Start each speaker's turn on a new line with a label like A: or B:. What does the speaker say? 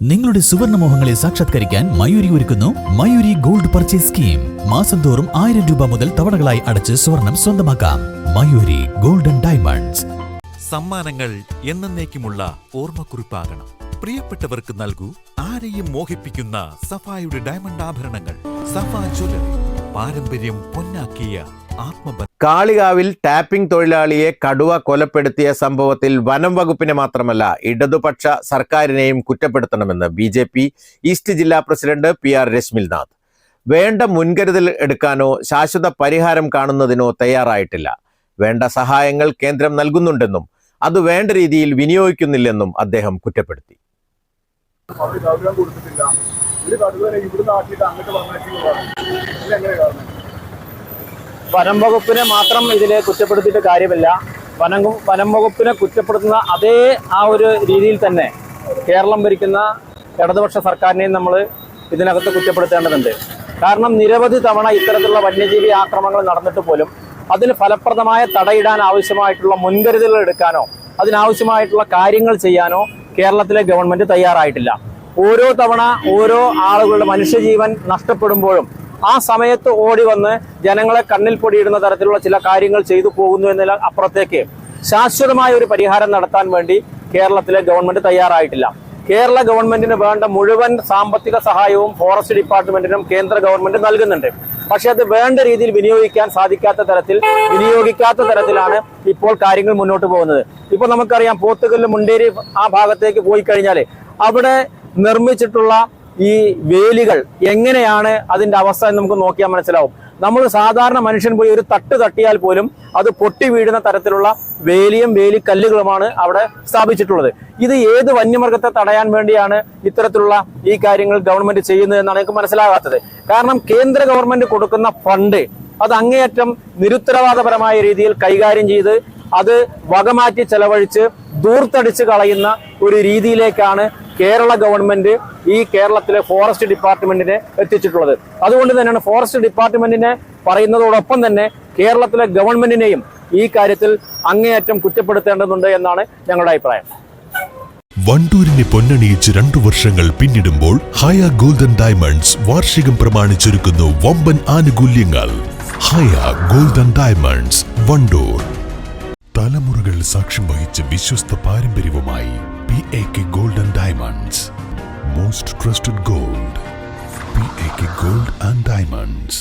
A: നിങ്ങളുടെ സുവർണമോഹങ്ങളെ സാക്ഷാത്കരിക്കാൻ മയൂരി ഒരുക്കുന്നു മയൂരി ഗോൾഡ് പർച്ചേസ് സ്കീം. മാസം തോറും 1000 രൂപ മുതൽ തവണകളായി അടച്ച് സ്വർണം സ്വന്തമാക്കാം. Mayuri golden diamonds.
B: സമ്മാനങ്ങൾ എന്നേക്കുമുള്ള ഓർമ്മക്കുറിപ്പാകണം. പ്രിയപ്പെട്ടവർക്ക് നൽകൂ ആരെയും മോഹിപ്പിക്കുന്ന സഫായുടെ ഡയമണ്ട് ആഭരണങ്ങൾ. സഫ ജ്വല്ലറി, പാരമ്പര്യം പൊന്നാക്കിയ ആത്മബന്ധം.
C: കാളികാവിൽ ടാപ്പിംഗ് തൊഴിലാളിയെ കടുവ കൊലപ്പെടുത്തിയ സംഭവത്തിൽ വനം വകുപ്പിനെ മാത്രമല്ല ഇടതുപക്ഷ സർക്കാരിനെയും കുറ്റപ്പെടുത്തണമെന്ന് BJP ഈസ്റ്റ് ജില്ലാ പ്രസിഡന്റ് PR രശ്മിൽനാഥ്. വേണ്ട മുൻകരുതൽ എടുക്കാനോ ശാശ്വത പരിഹാരം കാണുന്നതിനോ തയ്യാറായിട്ടില്ല. വേണ്ട സഹായങ്ങൾ കേന്ദ്രം നൽകുന്നുണ്ടെന്നും അത് വേണ്ട രീതിയിൽ വിനിയോഗിക്കുന്നില്ലെന്നും അദ്ദേഹം കുറ്റപ്പെടുത്തി.
D: വനം വകുപ്പിനെ മാത്രം ഇതിൽ കുറ്റപ്പെടുത്തിയിട്ട് കാര്യമില്ല. വനം വകുപ്പിനെ കുറ്റപ്പെടുത്തുന്ന അതേ ഒരു രീതിയിൽ തന്നെ കേരളം ഭരിക്കുന്ന ഇടതുപക്ഷ സർക്കാരിനെയും നമ്മൾ ഇതിനകത്ത് കുറ്റപ്പെടുത്തേണ്ടതുണ്ട്. കാരണം നിരവധി തവണ ഇത്തരത്തിലുള്ള വന്യജീവി ആക്രമണങ്ങൾ നടന്നിട്ട് പോലും അതിന് ഫലപ്രദമായ തടയിടാൻ ആവശ്യമായിട്ടുള്ള മുൻകരുതലുകൾ എടുക്കാനോ അതിനാവശ്യമായിട്ടുള്ള കാര്യങ്ങൾ ചെയ്യാനോ കേരളത്തിലെ ഗവൺമെന്റ് തയ്യാറായിട്ടില്ല. ഓരോ തവണ ഓരോ ആളുകളുടെ മനുഷ്യജീവൻ നഷ്ടപ്പെടുമ്പോഴും ആ സമയത്ത് ഓടി വന്ന് ജനങ്ങളെ കണ്ണിൽ പൊടിയിടുന്ന തരത്തിലുള്ള ചില കാര്യങ്ങൾ ചെയ്തു പോകുന്നു എന്നതിന് അപ്പുറത്തേക്ക് ശാശ്വതമായ ഒരു പരിഹാരം നടത്താൻ വേണ്ടി കേരളത്തിലെ ഗവൺമെന്റ് തയ്യാറായിട്ടില്ല. കേരള ഗവൺമെന്റിന് വേണ്ട മുഴുവൻ സാമ്പത്തിക സഹായവും ഫോറസ്റ്റ് ഡിപ്പാർട്ട്മെന്റിനും കേന്ദ്ര ഗവൺമെന്റ് നൽകുന്നുണ്ട്. പക്ഷെ അത് വേണ്ട രീതിയിൽ വിനിയോഗിക്കാത്ത തരത്തിലാണ് ഇപ്പോൾ കാര്യങ്ങൾ മുന്നോട്ട് പോകുന്നത്. ഇപ്പൊ നമുക്കറിയാം, പോത്തുകല്ല് മുണ്ടേരി ആ ഭാഗത്തേക്ക് പോയി കഴിഞ്ഞാൽ അവിടെ നിർമ്മിച്ചിട്ടുള്ള ഈ വേലികൾ എങ്ങനെയാണ് അതിന്റെ അവസ്ഥ എന്ന് നമുക്ക് നോക്കിയാൽ മനസ്സിലാവും. നമ്മൾ സാധാരണ മനുഷ്യൻ പോയി ഒരു തട്ട് തട്ടിയാൽ പോലും അത് പൊട്ടി വീഴുന്ന തരത്തിലുള്ള വേലിയും വേലിക്കല്ലുകളുമാണ് അവിടെ സ്ഥാപിച്ചിട്ടുള്ളത്. ഇത് ഏത് വന്യമൃഗത്തെ തടയാൻ വേണ്ടിയാണ് ഇത്തരത്തിലുള്ള ഈ കാര്യങ്ങൾ ഗവൺമെന്റ് ചെയ്യുന്നത് എന്നാണ് എനിക്ക് മനസ്സിലാകാത്തത്. കാരണം കേന്ദ്ര ഗവൺമെന്റ് കൊടുക്കുന്ന ഫണ്ട് അത് അങ്ങേയറ്റം നിരുത്തരവാദപരമായ രീതിയിൽ കൈകാര്യം ചെയ്ത് അത് വകമാറ്റി ചെലവഴിച്ച് ദൂർത്തടിച്ച് കളയുന്ന ഒരു രീതിയിലേക്കാണ് കേരള ഗവൺമെന്റ് ഈ കേരളത്തിലെ ഫോറസ്റ്റ് ഡിപ്പാർട്ട്മെന്റിനെ എത്തിച്ചിട്ടുള്ളത്. അതുകൊണ്ട് തന്നെയാണ് ഫോറസ്റ്റ് ഡിപ്പാർട്ട്മെന്റിനെ പറയുന്നതോടൊപ്പം തന്നെ കേരളത്തിലെ ഗവൺമെന്റിനെയും ഈ കാര്യത്തിൽ അങ്ങേയറ്റം കുറ്റപ്പെടുത്തേണ്ടതുണ്ട് എന്നാണ് ഞങ്ങളുടെ അഭിപ്രായം.
E: വണ്ടൂരിനെ പൊന്നണിയിച്ച് 2 വർഷങ്ങൾ പിന്നിടുമ്പോൾ ഹയ ഗോൾഡൻ ഡയമണ്ട്സ് വാർഷികം പ്രമാണിച്ചൊരുക്കുന്നു വമ്പൻ ആനുകൂല്യങ്ങൾ. ഹയ ഗോൾഡൻ ഡയമണ്ട്സ്, വണ്ടൂർ. തലമുറകൾ സാക്ഷ്യം വഹിച്ച വിശ്വസ്ത പാരമ്പര്യവുമായി PAK Gold & Diamonds. Most trusted gold. PAK Gold & Diamonds.